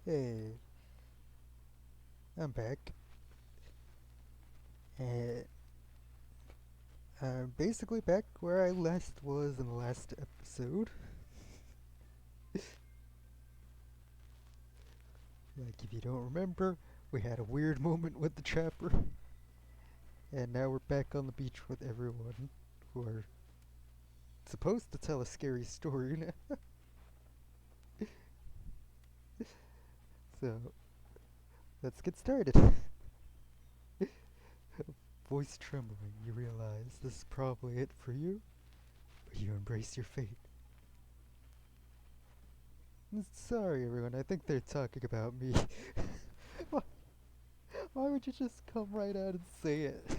Hey, I'm back. And I'm basically back where I last was in the last episode. Like, if you don't remember, we had a weird moment with the trapper, and now we're back on the beach with everyone who are supposed to tell a scary story now. So, let's get started. Voice trembling, you realize this is probably it for you, but you embrace your fate. Sorry, everyone, I think they're talking about me. why, why would you just come right out and say it?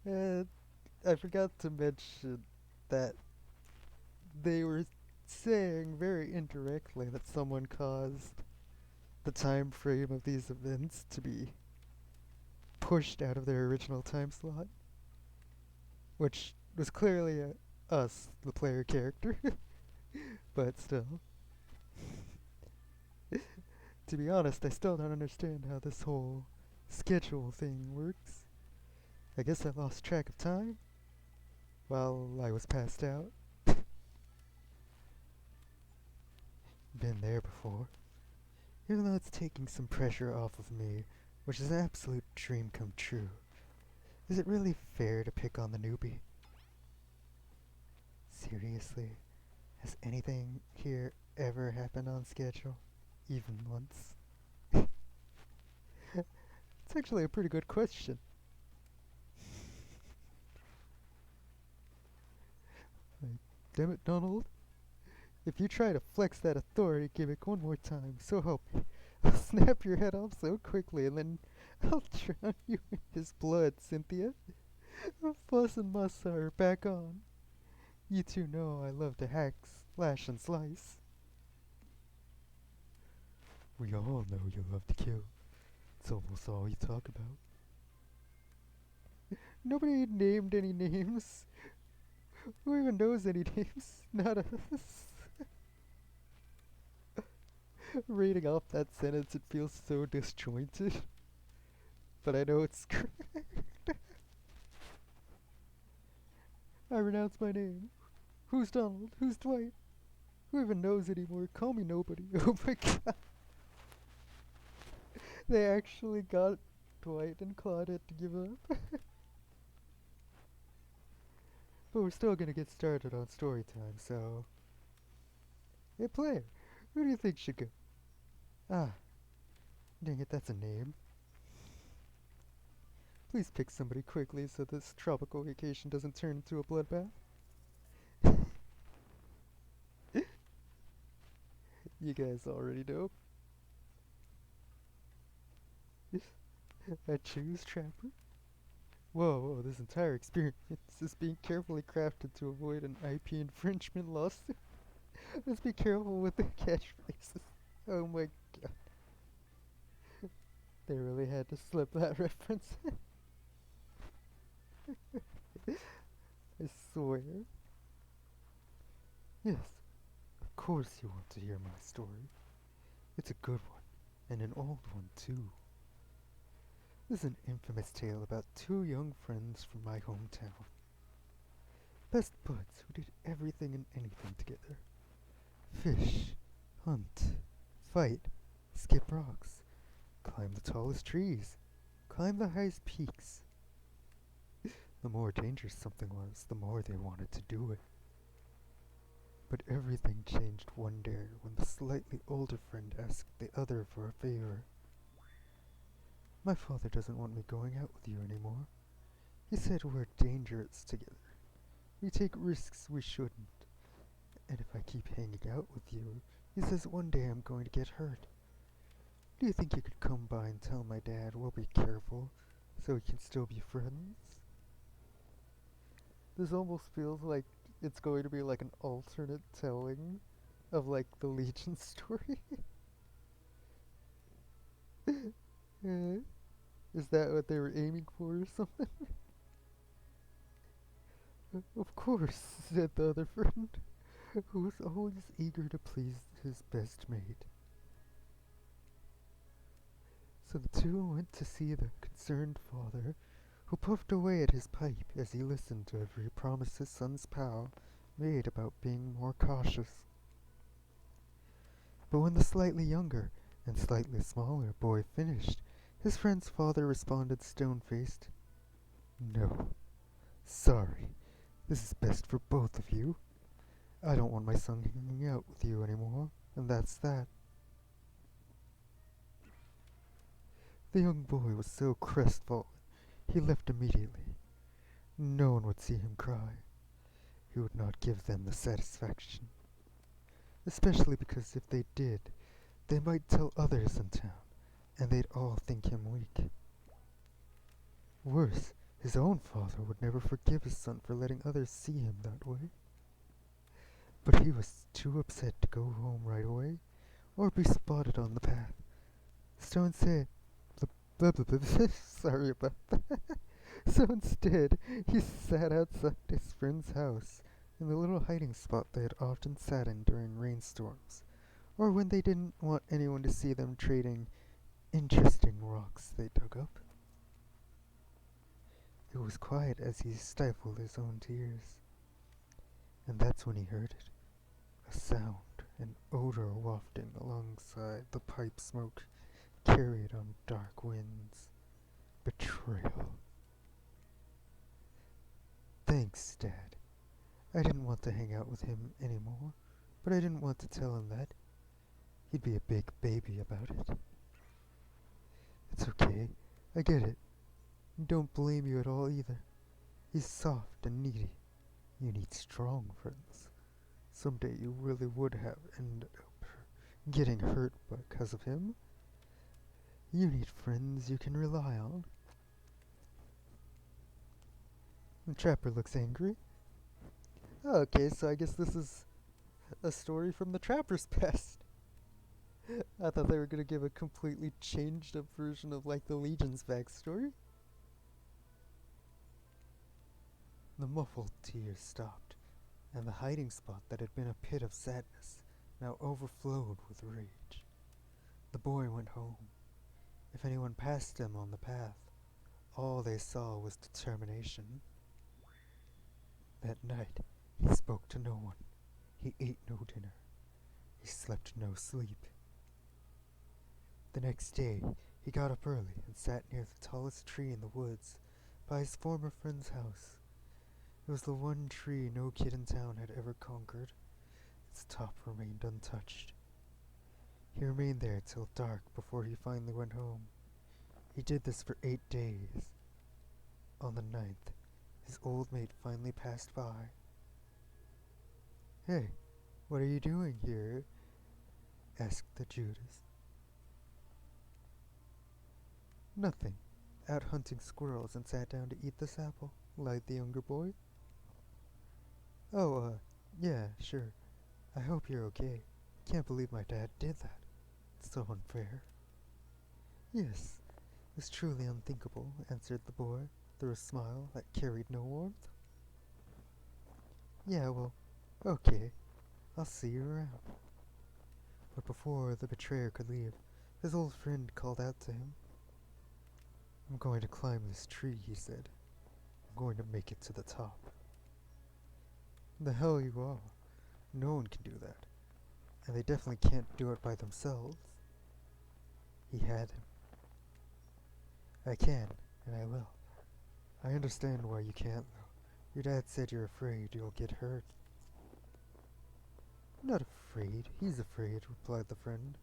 And I forgot to mention that they were saying very indirectly that someone caused the time frame of these events to be pushed out of their original time slot, which was clearly us, the player character. But still, to be honest, I still don't understand how this whole schedule thing works. I guess I lost track of time while I was passed out. Been there before. Even though it's taking some pressure off of me, which is an absolute dream come true. Is it really fair to pick on the newbie? Seriously, has anything here ever happened on schedule? Even once? It's actually a pretty good question. Like, damn it, Donald. If you try to flex that authority gimmick one more time, so help me. I'll snap your head off so quickly and then I'll drown you in his blood, Cynthia. Fuss and Muss are back on. You two know I love to hack, slash, and slice. We all know you love to kill. It's almost all you talk about. Nobody named any names. Who even knows any names? Not us. Reading off that sentence, it feels so disjointed. But I know it's correct. I renounce my name. Who's Donald? Who's Dwight? Who even knows anymore? Call me nobody. Oh my god. They actually got Dwight and Claudette to give up. But we're still gonna get started on story time, so. Hey, player, who do you think should go? Ah, dang it, that's a name. Please pick somebody quickly so this tropical vacation doesn't turn into a bloodbath. You guys already know. I choose Trapper. Whoa, this entire experience is being carefully crafted to avoid an IP infringement lawsuit. Let's be careful with the catchphrases. Oh my god. They really had to slip that reference. I swear. Yes, of course you want to hear my story. It's a good one, and an old one too. This is an infamous tale about two young friends from my hometown. Best buds who did everything and anything together. Fish, hunt, fight, skip rocks, climb the tallest trees, climb the highest peaks. The more dangerous something was, the more they wanted to do it. But everything changed one day when the slightly older friend asked the other for a favor. My father doesn't want me going out with you anymore. He said we're dangerous together. We take risks we shouldn't. And if I keep hanging out with you, he says one day I'm going to get hurt. Do you think you could come by and tell my dad we'll be careful so we can still be friends? This almost feels like it's going to be like an alternate telling of like the Legion story. Is that what they were aiming for or something? Of course, said the other friend. who was always eager to please his best mate. So the two went to see the concerned father, who puffed away at his pipe as he listened to every promise his son's pal made about being more cautious. But when the slightly younger and slightly smaller boy finished, his friend's father responded stone-faced, "No, sorry, this is best for both of you. I don't want my son hanging out with you anymore, and that's that." The young boy was so crestfallen, he left immediately. No one would see him cry. He would not give them the satisfaction. Especially because if they did, they might tell others in town, and they'd all think him weak. Worse, his own father would never forgive his son for letting others see him that way. But he was too upset to go home right away, or be spotted on the path. Stone said, blah, blah, blah, blah, sorry about that. So instead, he sat outside his friend's house, in the little hiding spot they had often sat in during rainstorms, or when they didn't want anyone to see them trading interesting rocks they dug up. It was quiet as he stifled his own tears, and that's when he heard it. A sound, an odor wafting alongside the pipe smoke carried on dark winds. Betrayal. Thanks, Dad. I didn't want to hang out with him anymore, but I didn't want to tell him that. He'd be a big baby about it. It's okay. I get it. Don't blame you at all either. He's soft and needy. You need strong friends. Someday you really would have ended up getting hurt because of him. You need friends you can rely on. The trapper looks angry. Okay, so I guess this is a story from the trapper's past. I thought they were going to give a completely changed up version of like the Legion's backstory. The muffled tears stopped, and the hiding spot that had been a pit of sadness now overflowed with rage. The boy went home. If anyone passed him on the path, all they saw was determination. That night, he spoke to no one. He ate no dinner. He slept no sleep. The next day, he got up early and sat near the tallest tree in the woods, by his former friend's house. It was the one tree no kid in town had ever conquered. Its top remained untouched. He remained there till dark before he finally went home. He did this for 8 days. On the 9th, his old mate finally passed by. "Hey, what are you doing here?" asked the Judas. "Nothing. Out hunting squirrels and sat down to eat this apple," lied the younger boy. "Oh, yeah, sure. I hope you're okay. Can't believe my dad did that. It's so unfair." "Yes, it was truly unthinkable," answered the boy, through a smile that carried no warmth. "Yeah, well, okay. I'll see you around." But before the betrayer could leave, his old friend called out to him. "I'm going to climb this tree," he said. "I'm going to make it to the top." "The hell you are. No one can do that. And they definitely can't do it by themselves." He had him. "I can, and I will. I understand why you can't, though. Your dad said you're afraid you'll get hurt." "I'm not afraid. He's afraid," replied the friend,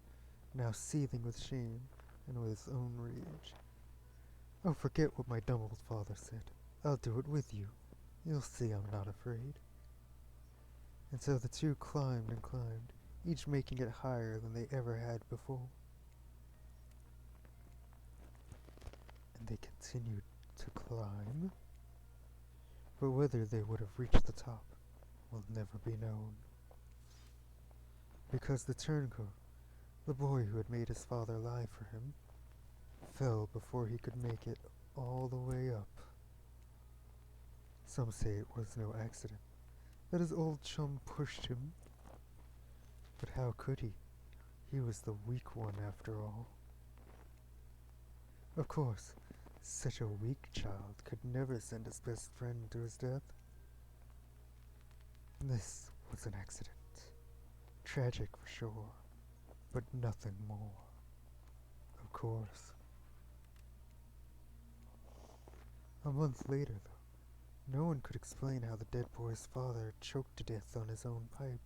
now seething with shame and with his own rage. "Oh, forget what my dumb old father said. I'll do it with you. You'll see I'm not afraid." And so the two climbed and climbed, each making it higher than they ever had before. And they continued to climb, but whether they would have reached the top will never be known. Because the turncoat, the boy who had made his father lie for him, fell before he could make it all the way up. Some say it was no accident. that his old chum pushed him. But how could he? He was the weak one after all. Of course, such a weak child could never send his best friend to his death. This was an accident. Tragic for sure, but nothing more. Of course. A month later, though, no one could explain how the dead boy's father choked to death on his own pipe.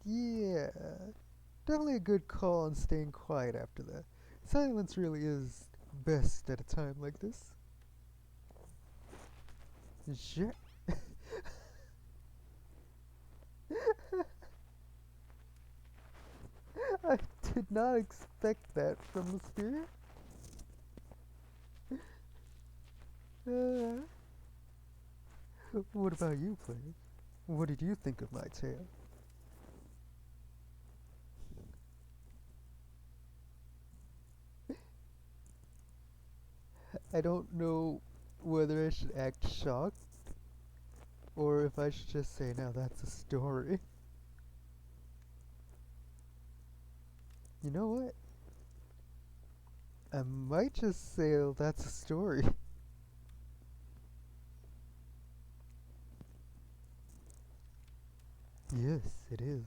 Yeah. Definitely a good call on staying quiet after that. Silence really is best at a time like this. Shit. I did not expect that from the spirit. Uh, what about you, player? What did you think of my tale? I don't know whether I should act shocked or if I should just say, now that's a story. You know what? I might just say, oh, that's a story. Yes, it is.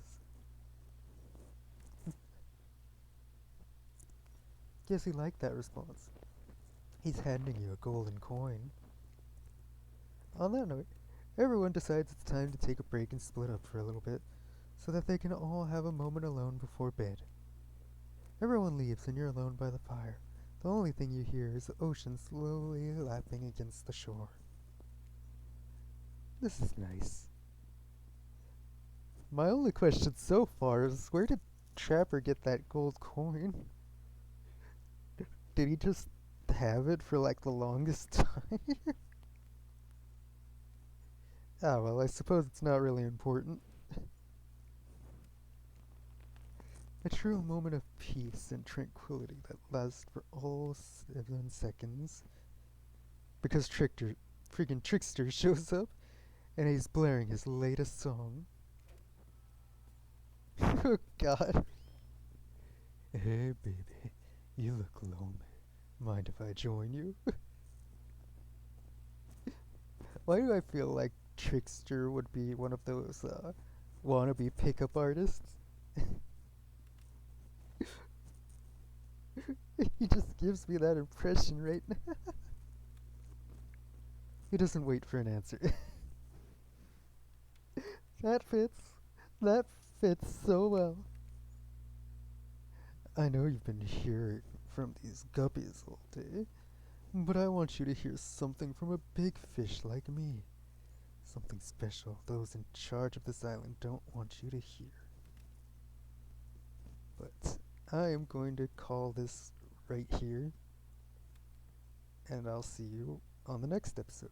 Guess he liked that response. He's handing you a golden coin. On that note, everyone decides it's time to take a break and split up for a little bit so that they can all have a moment alone before bed. Everyone leaves and you're alone by the fire. The only thing you hear is the ocean slowly lapping against the shore. This is nice. My only question so far is where did Trapper get that gold coin? Did he just have it for like the longest time? Ah, well, I suppose it's not really important. A true moment of peace and tranquility that lasts for all 7 seconds. Because freaking Trickster shows up and he's blaring his latest song. Oh god. Hey baby, you look lonely. Mind if I join you? Why do I feel like Trickster would be one of those wannabe pickup artists? He just gives me that impression right now. He doesn't wait for an answer. That fits. That fits so well. I know you've been hearing from these guppies all day, but I want you to hear something from a big fish like me. Something special those in charge of this island don't want you to hear. But I am going to call this right here, and I'll see you on the next episode.